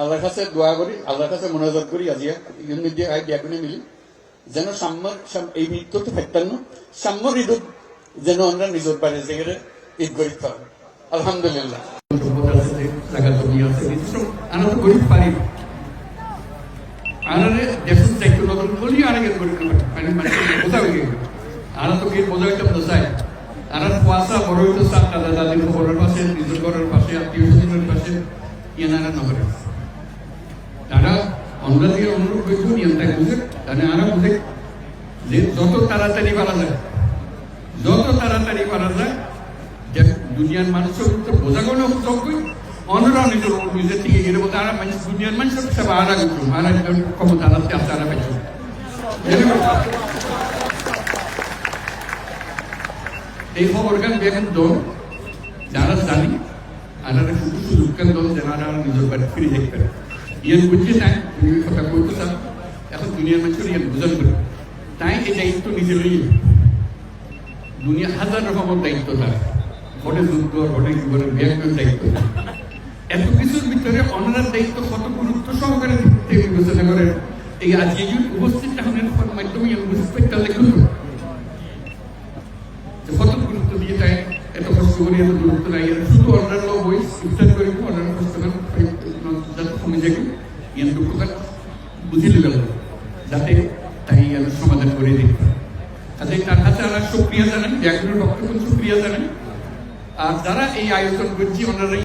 আল্লাহর কাছে দোয়া করি, আল্লাহর কাছে মনোজাত করি আজিয়া ইউন মিডিয়া আই ব্যাগুনে মিলি যেন সাম্যর এই মৃত্যু তো ফেরতাম না সাম্যর ঈদ যেন আমরা নিজের বাড়ি জায়গায় ঈদ করি পাবো আলহামদুলিল্লাহ। আমরা গরিব পারি আনারে দেশের দায়িত্ব নতুন করলেই আরেকের গরিব বোঝা হয়ে গেল আনা তো গিয়ে বোঝা হইতাম না চাই আনার কুয়াশা বড় হইতো চার দাদা দাদির ঘরের পাশে নিজের ঘরের পাশে আত্মীয় স্বজনের পাশে ইয়ানারা নগরে তারা আমরা দিয়ে অনুরোধ করছো নিয়ন্ত্রণ বুঝে তাহলে আরা বুঝে যে যত তাড়াতাড়ি পারা যায় যে দুনিয়ার মানুষের তো বোঝা কোনো যোগ্যই অন্যরাও নিজের থেকে গেলে বলতে আর দুনিয়ার মানুষের সব আরা করছো আরা ক্ষমতা আনাতে আসতে আরা পাইছো এই খবর গান বেগুন দল যারা জানি আনারা শুধু সুযোগ কেন দল যারা নিজের বাড়ি ফিরে যেতে পারে ইয়ান বুঝছে তাই তুমি কথা বলতে চান এখন দুনিয়ার মানুষের ইয়ান বোঝান করে তাই এই দায়িত্ব নিজে লইয়ে দুনিয়া হাজার রকমের দায়িত্ব তার ঘটে যুদ্ধ ঘটে জীবনের ব্যাংকের দায়িত্ব এত কিছুর ভিতরে অনার দায়িত্ব কত গুরুত্ব সহকারে বিবেচনা করে এই আজকে উপস্থিত তাহলে মাধ্যমে কত গুরুত্ব দিয়ে তাই এত কষ্ট করে এত গুরুত্ব নাই শুধু অন্যান্য বই ইফতার করিব অন্যান্য কষ্ট যাতে কমে যাবে ইয়ান দুঃখটা বুঝিলে গেল যাতে তাই সমাধান করে দিতে পারে কাজে তার কাছে আমরা সুক্রিয়া জানাই ব্যাংকের পক্ষে সুক্রিয়া জানাই আর যারা এই আয়োজন করছি ওনারাই